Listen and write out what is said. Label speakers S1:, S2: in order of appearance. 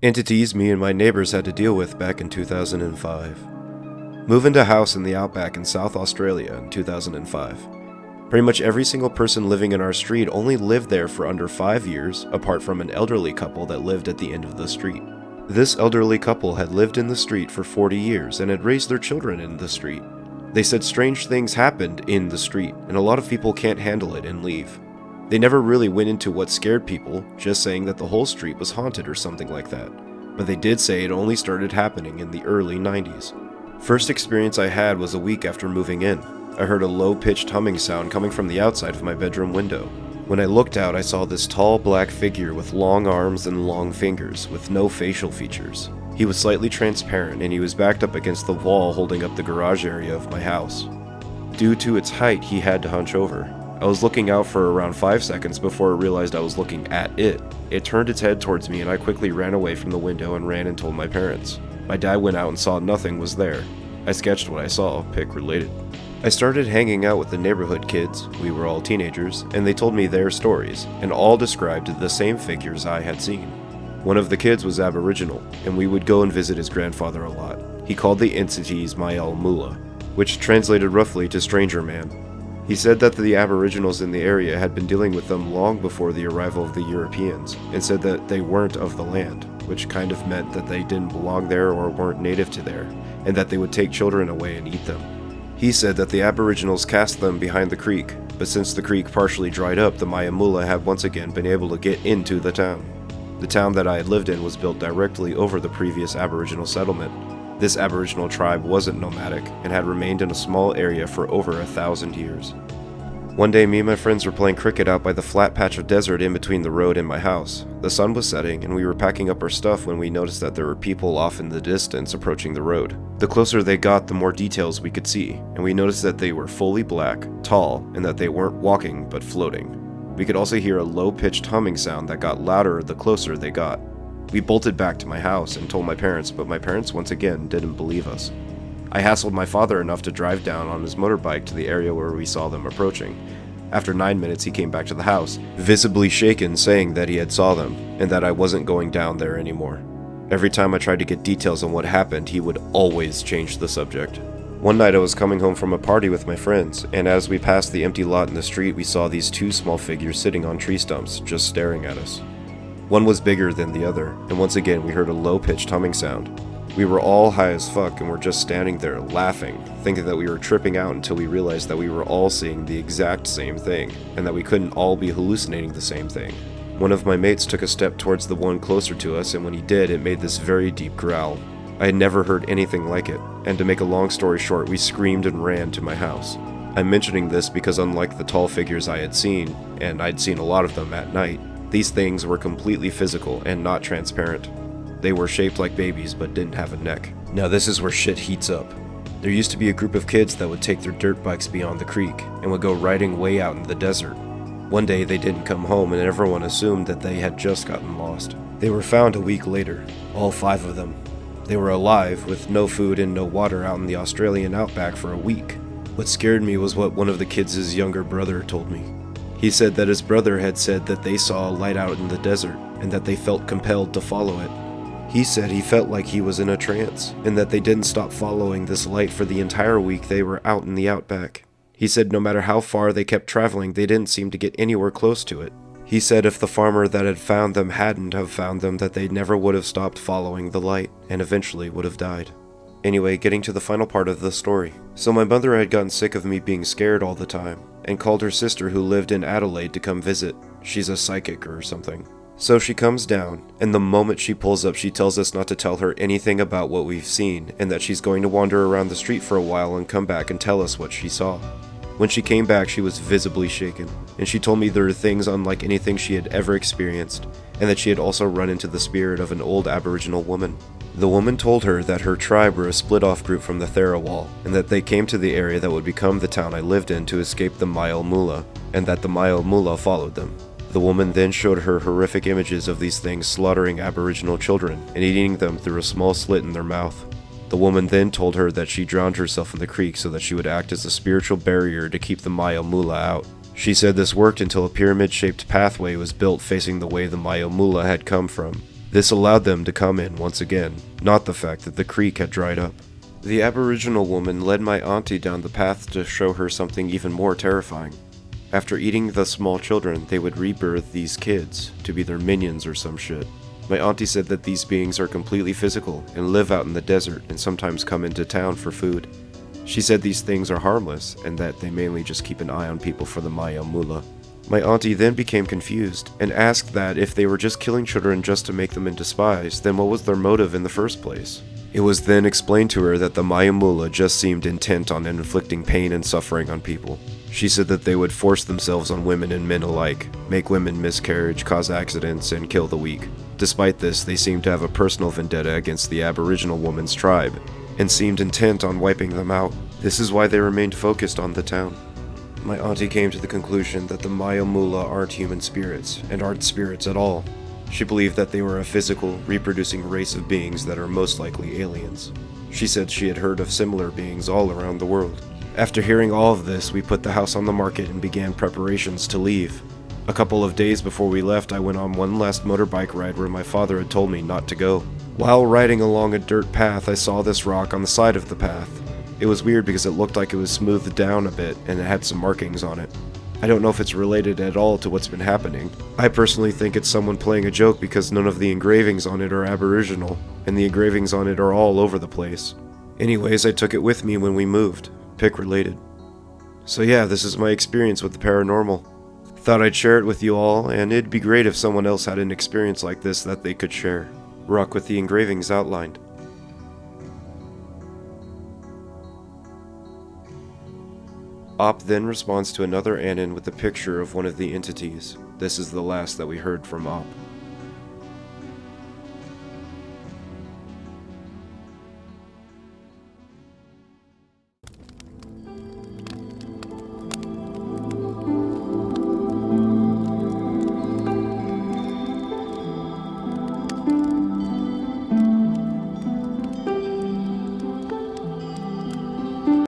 S1: Entities me and my neighbors had to deal with back in 2005. Move into a house in the outback in South Australia in 2005. Pretty much every single person living in our street only lived there for under 5 years, apart from an elderly couple that lived at the end of the street. This elderly couple had lived in the street for 40 years and had raised their children in the street. They said strange things happened in the street, and a lot of people can't handle it and leave. They never really went into what scared people, just saying that the whole street was haunted or something like that. But they did say it only started happening in the early 90s. First experience I had was a week after moving in. I heard a low-pitched humming sound coming from the outside of my bedroom window. When I looked out, I saw this tall black figure with long arms and long fingers, with no facial features. He was slightly transparent, and he was backed up against the wall holding up the garage area of my house. Due to its height, he had to hunch over. I was looking out for around 5 seconds before I realized I was looking at it. It turned its head towards me and I quickly ran away from the window and ran and told my parents. My dad went out and saw nothing was there. I sketched what I saw, pic related. I started hanging out with the neighborhood kids, we were all teenagers, and they told me their stories, and all described the same figures I had seen. One of the kids was Aboriginal, and we would go and visit his grandfather a lot. He called the entities Mayal Mula, which translated roughly to stranger man. He said that the Aboriginals in the area had been dealing with them long before the arrival of the Europeans, and said that they weren't of the land, which kind of meant that they didn't belong there or weren't native to there, and that they would take children away and eat them. He said that the Aboriginals cast them behind the creek, but since the creek partially dried up, the Mayamula had once again been able to get into the town. The town that I had lived in was built directly over the previous Aboriginal settlement. This Aboriginal tribe wasn't nomadic and had remained in a small area for over 1,000 years. One day, me and my friends were playing cricket out by the flat patch of desert in between the road and my house. The sun was setting, and we were packing up our stuff when we noticed that there were people off in the distance approaching the road. The closer they got, the more details we could see, and we noticed that they were fully black, tall, and that they weren't walking but floating. We could also hear a low-pitched humming sound that got louder the closer they got. We bolted back to my house and told my parents, but my parents once again didn't believe us. I hassled my father enough to drive down on his motorbike to the area where we saw them approaching. After 9 minutes, he came back to the house, visibly shaken, saying that he had saw them, and that I wasn't going down there anymore. Every time I tried to get details on what happened, he would always change the subject. One night I was coming home from a party with my friends, and as we passed the empty lot in the street, we saw these two small figures sitting on tree stumps, just staring at us. One was bigger than the other, and once again we heard a low-pitched humming sound. We were all high as fuck and were just standing there laughing, thinking that we were tripping out until we realized that we were all seeing the exact same thing, and that we couldn't all be hallucinating the same thing. One of my mates took a step towards the one closer to us, and when he did, it made this very deep growl. I had never heard anything like it, and to make a long story short, we screamed and ran to my house. I'm mentioning this because unlike the tall figures I had seen, and I'd seen a lot of them at night, these things were completely physical and not transparent. They were shaped like babies but didn't have a neck. Now this is where shit heats up. There used to be a group of kids that would take their dirt bikes beyond the creek and would go riding way out in the desert. One day they didn't come home and everyone assumed that they had just gotten lost. They were found a week later, all 5 of them. They were alive, with no food and no water out in the Australian outback for a week. What scared me was what one of the kids' younger brother told me. He said that his brother had said that they saw a light out in the desert and that they felt compelled to follow it. He said he felt like he was in a trance, and that they didn't stop following this light for the entire week they were out in the outback. He said no matter how far they kept traveling, they didn't seem to get anywhere close to it. He said if the farmer that had found them hadn't have found them, that they never would have stopped following the light, and eventually would have died. Anyway, getting to the final part of the story. So my mother had gotten sick of me being scared all the time, and called her sister who lived in Adelaide to come visit. She's a psychic or something. So she comes down, and the moment she pulls up, she tells us not to tell her anything about what we've seen, and that she's going to wander around the street for a while and come back and tell us what she saw. When she came back, she was visibly shaken, and she told me there were things unlike anything she had ever experienced, and that she had also run into the spirit of an old Aboriginal woman. The woman told her that her tribe were a split-off group from the Tharawal, and that they came to the area that would become the town I lived in to escape the Mayal Mula, and that the Mayal Mula followed them. The woman then showed her horrific images of these things slaughtering Aboriginal children and eating them through a small slit in their mouth. The woman then told her that she drowned herself in the creek so that she would act as a spiritual barrier to keep the Mayal Mula out. She said this worked until a pyramid-shaped pathway was built facing the way the Mayal Mula had come from. This allowed them to come in once again, not the fact that the creek had dried up. The Aboriginal woman led my auntie down the path to show her something even more terrifying. After eating the small children, they would rebirth these kids to be their minions or some shit. My auntie said that these beings are completely physical and live out in the desert and sometimes come into town for food. She said these things are harmless and that they mainly just keep an eye on people for the Maya Mula. My auntie then became confused and asked that if they were just killing children just to make them into spies, then what was their motive in the first place? It was then explained to her that the Maya Mula just seemed intent on inflicting pain and suffering on people. She said that they would force themselves on women and men alike, make women miscarriage, cause accidents, and kill the weak. Despite this, they seemed to have a personal vendetta against the Aboriginal woman's tribe, and seemed intent on wiping them out. This is why they remained focused on the town. My auntie came to the conclusion that the Maya Mula aren't human spirits, and aren't spirits at all. She believed that they were a physical, reproducing race of beings that are most likely aliens. She said she had heard of similar beings all around the world. After hearing all of this, we put the house on the market and began preparations to leave. A couple of days before we left, I went on one last motorbike ride where my father had told me not to go. While riding along a dirt path, I saw this rock on the side of the path. It was weird because it looked like it was smoothed down a bit and it had some markings on it. I don't know if it's related at all to what's been happening. I personally think it's someone playing a joke because none of the engravings on it are Aboriginal, and the engravings on it are all over the place. Anyways, I took it with me when we moved. Pic related. So yeah, this is my experience with the paranormal. Thought I'd share it with you all, and it'd be great if someone else had an experience like this that they could share. Rock with the engravings outlined. Op then responds to another Anon with a picture of one of the entities. This is the last that we heard from Op.